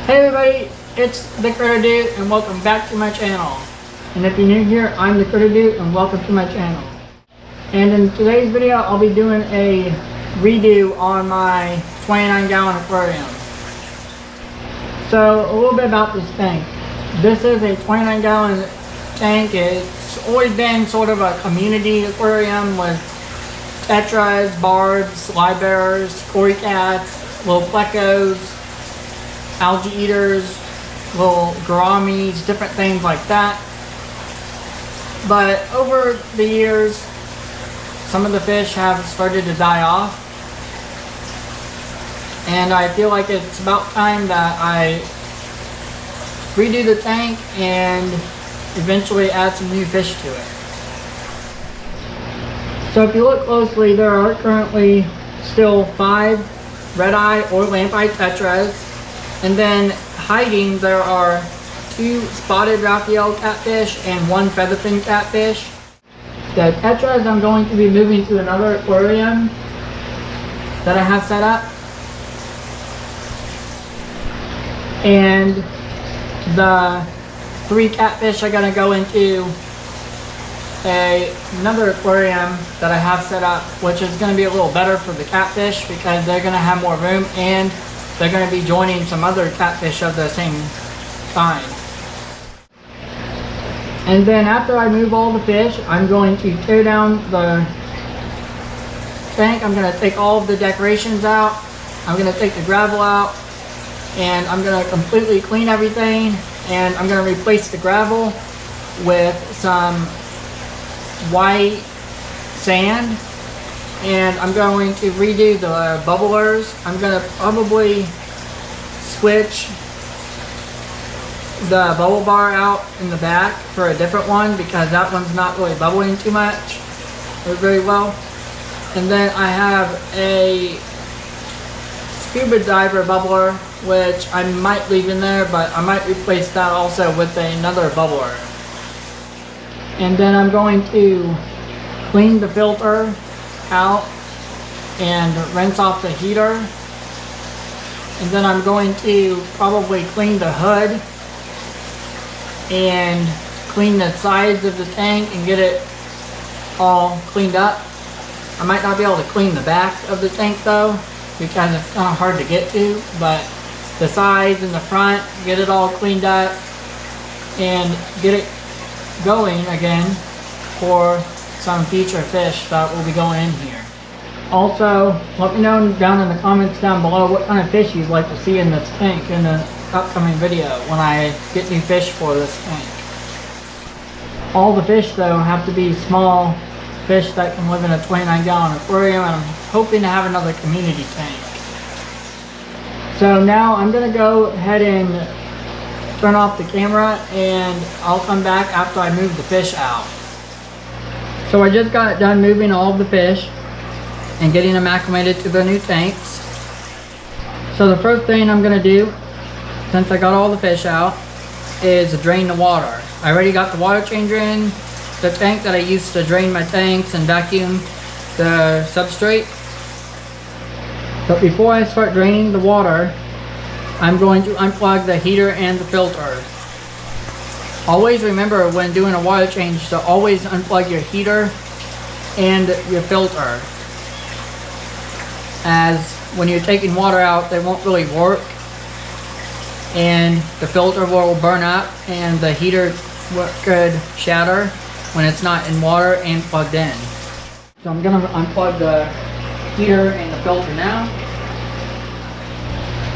Hey everybody, it's the Critter Dude and welcome back to my channel. And if you're new here, I'm the Critter Dude and welcome to my channel. And in today's video, I'll be doing a redo on my 29-gallon aquarium. So a little bit about this tank. This is a 29-gallon tank. It's always been sort of a community aquarium with tetras, barbs, live bearers, cory cats, little plecos, algae eaters, little gouramis, different things like that. But over the years, some of the fish have started to die off. And I feel like it's about time that I redo the tank and eventually add some new fish to it. So if you look closely, there are currently still 5 red-eye or lamp-eye tetras. And then hiding, there are 2 spotted Raphael catfish and 1 featherfin catfish. The tetras I'm going to be moving to another aquarium that I have set up. And the 3 catfish are going to go into another aquarium that I have set up, which is going to be a little better for the catfish because they're going to have more room and they're going to be joining some other catfish of the same kind. And then after I move all the fish, I'm going to tear down the tank. I'm going to take all of the decorations out. I'm going to take the gravel out. And I'm going to completely clean everything. And I'm going to replace the gravel with some white sand. And I'm going to redo the bubblers. I'm going to probably switch the bubble bar out in the back for a different one because that one's not really bubbling too much or very well. And then I have a scuba diver bubbler, which I might leave in there, but I might replace that also with another bubbler. And then I'm going to clean the filter out and rinse off the heater. And then I'm going to probably clean the hood and clean the sides of the tank and get it all cleaned up. I might not be able to clean the back of the tank though because it's kind of hard to get to, but the sides and the front, get it all cleaned up and get it going again for some future fish that will be going in here. Also, let me know down in the comments down below what kind of fish you'd like to see in this tank in the upcoming video when I get new fish for this tank. All the fish though have to be small fish that can live in a 29-gallon aquarium, and I'm hoping to have another community tank. So now I'm going to go ahead and turn off the camera and I'll come back after I move the fish out. So I just got done moving all of the fish and getting them acclimated to the new tanks. So the first thing I'm going to do, since I got all the fish out, is drain the water. I already got the water changer in the tank that I used to drain my tanks and vacuum the substrate. But before I start draining the water, I'm going to unplug the heater and the filter. Always remember when doing a water change to always unplug your heater and your filter, as when you're taking water out they won't really work and the filter will burn up and the heater could shatter when it's not in water and plugged in. So I'm going to unplug the heater and the filter now.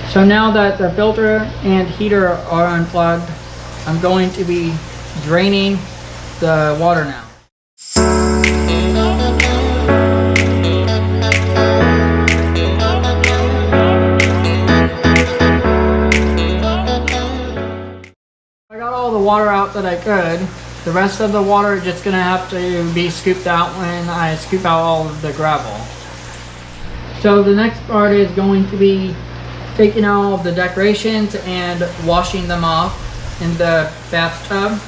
So now that the filter and heater are unplugged, I'm going to be draining the water now. I got all the water out that I could. The rest of the water is just gonna have to be scooped out when I scoop out all of the gravel. So the next part is going to be taking out all of the decorations and washing them off in the bathtub.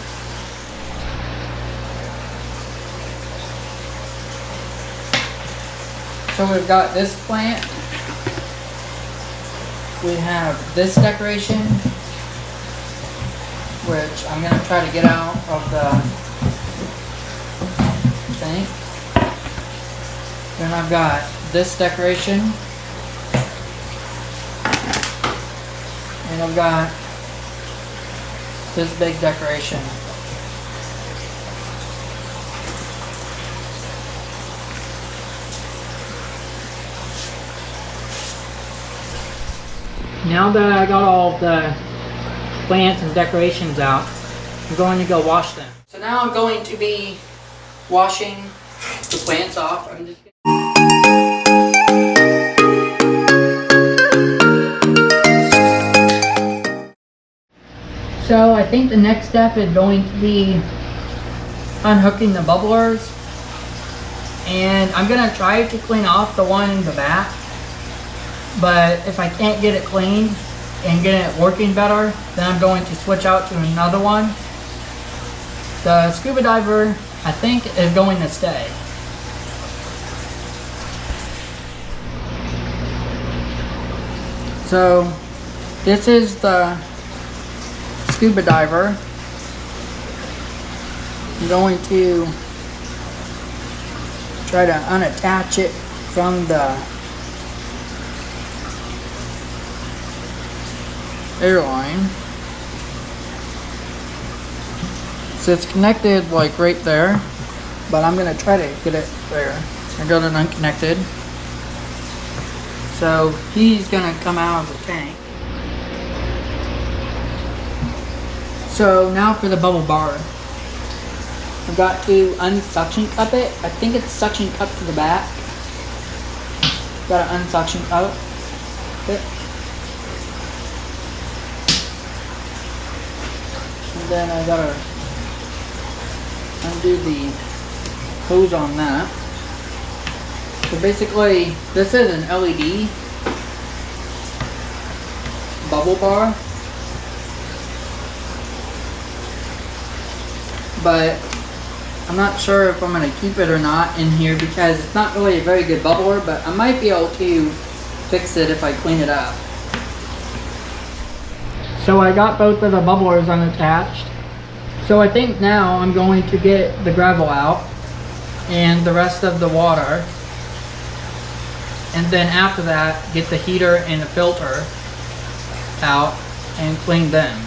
So we've got this plant, we have this decoration, which I'm going to try to get out of the tank. Then I've got this decoration. And I've got this big decoration. Now that I got all of the plants and decorations out, I'm going to go wash them. So now I'm going to be washing the plants off. So I think the next step is going to be unhooking the bubblers. And I'm going to try to clean off the one in the back. But if I can't get it cleaned and get it working better, then I'm going to switch out to another one. The scuba diver, I think, is going to stay. So this is the scuba diver. I'm going to try to unattach it from the airline. So it's connected like right there, but I'm gonna try to get it there. I got it unconnected. So he's gonna come out of the tank. So now for the bubble bar. I've got to unsuction cup it. I think it's suction cup to the back. Got to unsuction cup it. And then I gotta undo the hose on that. So basically, this is an LED bubble bar, but I'm not sure if I'm going to keep it or not in here because it's not really a very good bubbler, but I might be able to fix it if I clean it up. So I got both of the bubblers unattached. So I think now I'm going to get the gravel out and the rest of the water. And then after that, get the heater and the filter out and clean them.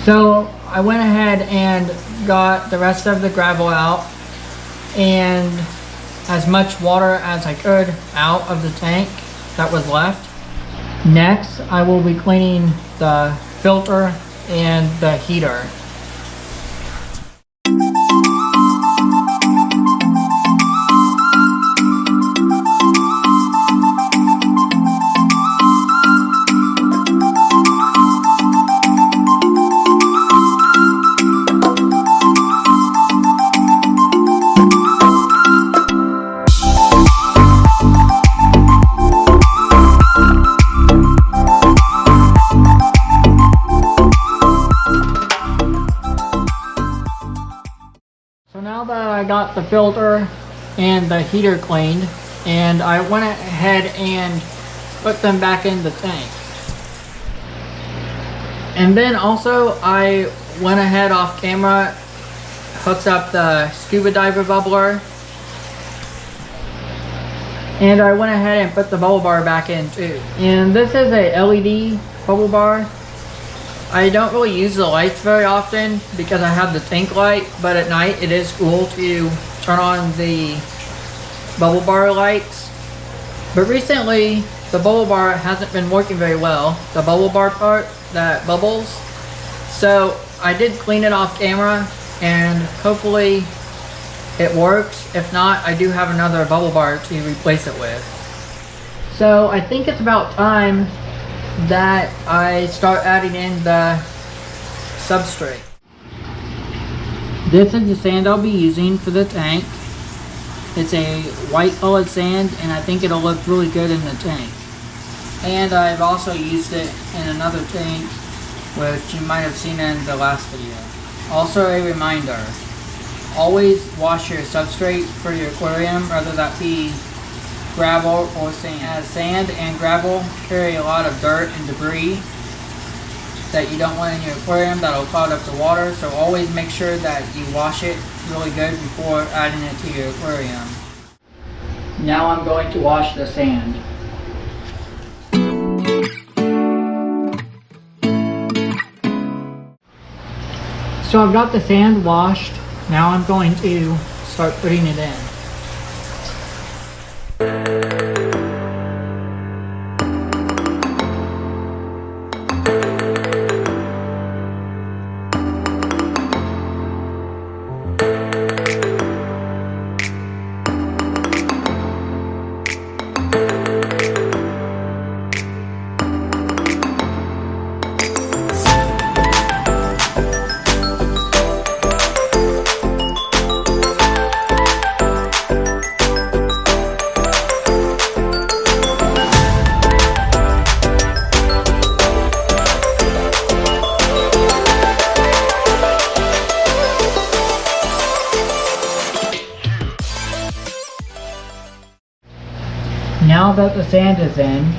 So I went ahead and got the rest of the gravel out and as much water as I could out of the tank that was left. Next, I will be cleaning the filter and the heater. Now that I got the filter and the heater cleaned, and I went ahead and put them back in the tank. And then also I went ahead off camera, hooked up the scuba diver bubbler, and I went ahead and put the bubble bar back in too. And this is a LED bubble bar. I don't really use the lights very often because I have the tank light, but at night it is cool to turn on the bubble bar lights. But recently the bubble bar hasn't been working very well, the bubble bar part that bubbles. So I did clean it off camera and hopefully it works. If not, I do have another bubble bar to replace it with. So I think it's about time that I start adding in the substrate. This is the sand I'll be using for the tank. It's a white colored sand and I think it'll look really good in the tank. And I've also used it in another tank, which you might have seen in the last video. Also a reminder, always wash your substrate for your aquarium, whether that be gravel or sand. As sand and gravel carry a lot of dirt and debris that you don't want in your aquarium that'll clog up the water, so always make sure that you wash it really good before adding it to your aquarium. Now I'm going to wash the sand. So I've got the sand washed. Now I'm going to start putting it in. Now that the sand is in,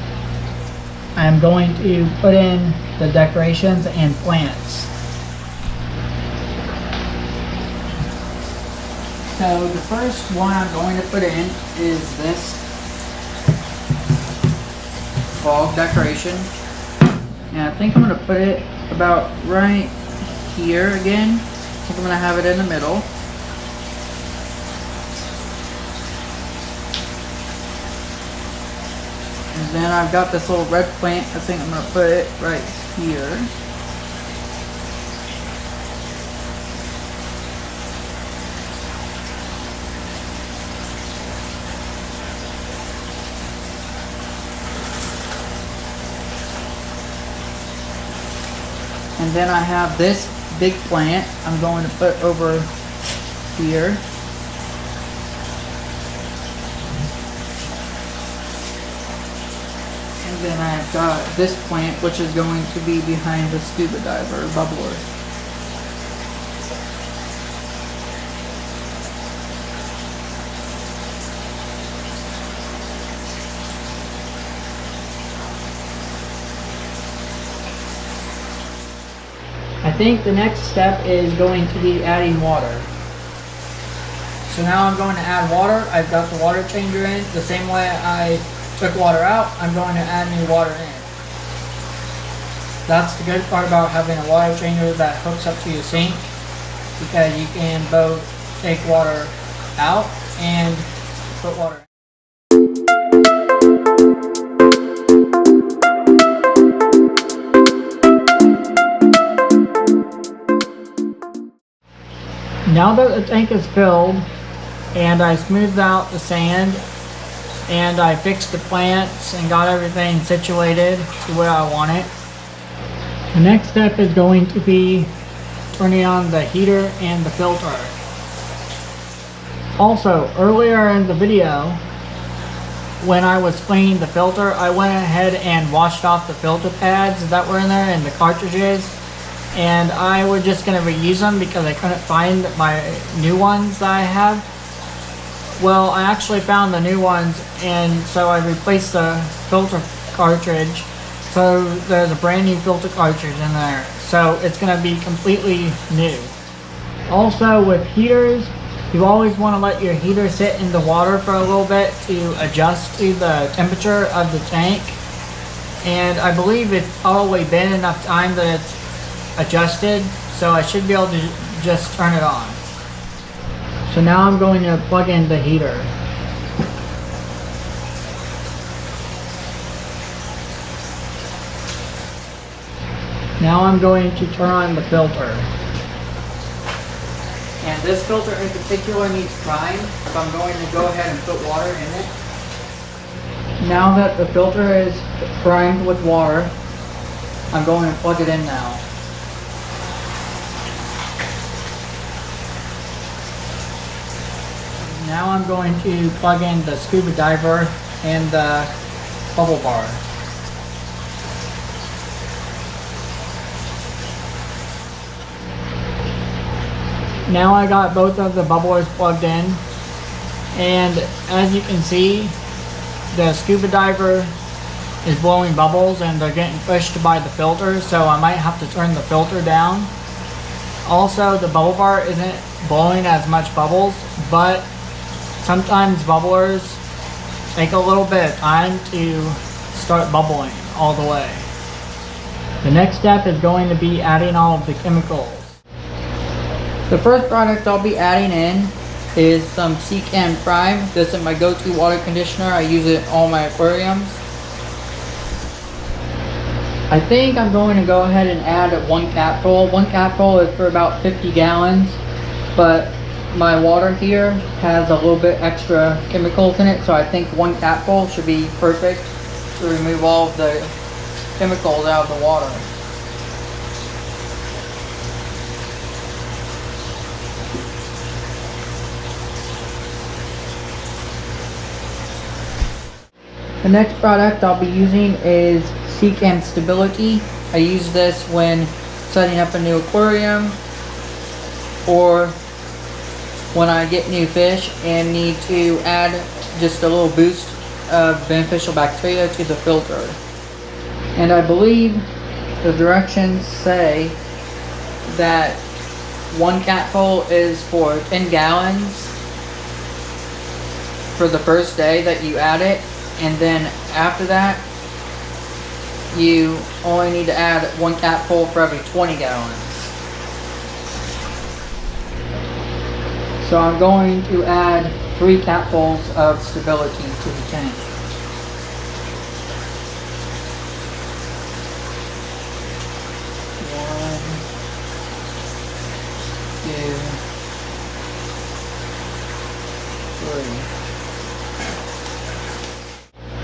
I'm going to put in the decorations and plants. So the first one I'm going to put in is this fog decoration. And I think I'm going to put it about right here again. I think I'm going to have it in the middle. And then I've got this little red plant. I think I'm going to put it right here. And then I have this big plant I'm going to put over here. And then I've got this plant, which is going to be behind the scuba diver bubbler. I think the next step is going to be adding water. So now I'm going to add water. I've got the water changer in. The same way I took water out, I'm going to add new water in. That's the good part about having a water changer that hooks up to your sink, because you can both take water out and put water in. Now that the tank is filled and I smoothed out the sand and I fixed the plants and got everything situated to where I want it, the next step is going to be turning on the heater and the filter. Also, earlier in the video, when I was cleaning the filter, I went ahead and washed off the filter pads that were in there and the cartridges. And I was just going to reuse them because I couldn't find my new ones that I have. Well, I actually found the new ones, and so I replaced the filter cartridge. So there's a brand new filter cartridge in there. So it's going to be completely new. Also with heaters, you always want to let your heater sit in the water for a little bit to adjust to the temperature of the tank. And I believe it's probably been enough time that it's adjusted, so I should be able to just turn it on. So now I'm going to plug in the heater. Now I'm going to turn on the filter. And this filter in particular needs prime, so I'm going to go ahead and put water in it. Now that the filter is primed with water, I'm going to plug it in now. Now I'm going to plug in the scuba diver and the bubble bar. Now I got both of the bubblers plugged in, and as you can see, the scuba diver is blowing bubbles and they're getting pushed by the filter, so I might have to turn the filter down. Also, the bubble bar isn't blowing as much bubbles, but sometimes bubblers take a little bit of time to start bubbling all the way. The next step is going to be adding all of the chemicals. The first product I'll be adding in is some Secant Prime. This is my go-to water conditioner. I use it in all my aquariums. I think I'm going to go ahead and add 1 capful. 1 capful is for about 50 gallons, but my water here has a little bit extra chemicals in it, so I think 1 capful should be perfect to remove all of the chemicals out of the water. The next product I'll be using is Secant Stability. I use this when setting up a new aquarium or when I get new fish and need to add just a little boost of beneficial bacteria to the filter. And I believe the directions say that 1 capful is for 10 gallons for the first day that you add it, and then after that you only need to add 1 capful for every 20 gallons. So I'm going to add 3 capfuls of stability to the tank.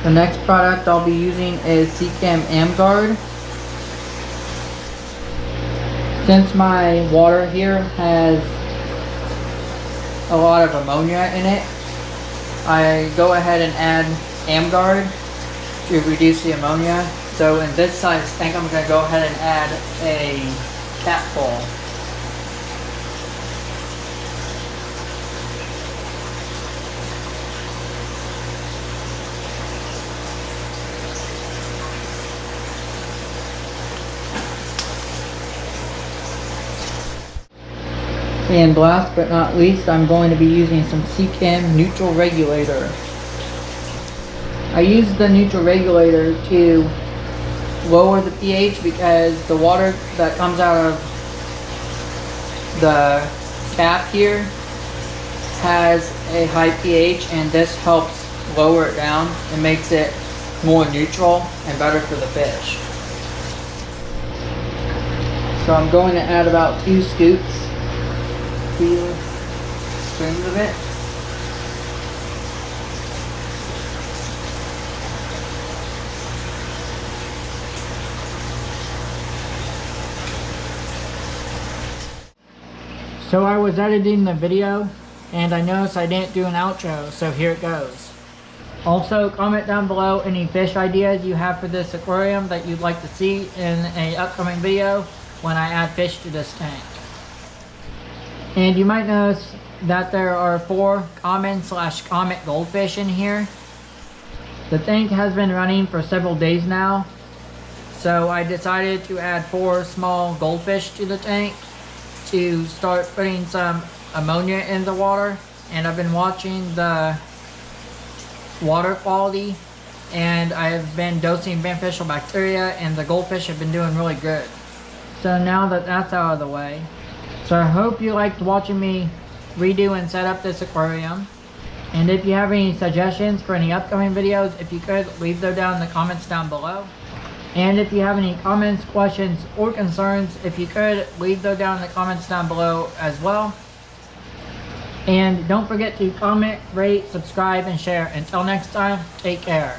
The next product I'll be using is Secant Guard. Since my water here has a lot of ammonia in it, I go ahead and add Guard to reduce the ammonia. So in this size tank, I'm going to go ahead and add a capful. And last but not least, I'm going to be using some Secant Neutral Regulator. I use the neutral regulator to lower the pH because the water that comes out of the cap here has a high pH, and this helps lower it down and makes it more neutral and better for the fish. So I'm going to add about 2 scoops. Spoons of it. So I was editing the video and I noticed I didn't do an outro, so here it goes. Also, comment down below any fish ideas you have for this aquarium that you'd like to see in an upcoming video when I add fish to this tank. And you might notice that there are 4 common/comet goldfish in here. The tank has been running for several days now, so I decided to add 4 small goldfish to the tank to start putting some ammonia in the water. And I've been watching the water quality, and I've been dosing beneficial bacteria, and the goldfish have been doing really good. So now that that's out of the way, so I hope you liked watching me redo and set up this aquarium. And if you have any suggestions for any upcoming videos, if you could, leave them down in the comments down below. And if you have any comments, questions, or concerns, if you could, leave them down in the comments down below as well. And don't forget to comment, rate, subscribe, and share. Until next time, take care.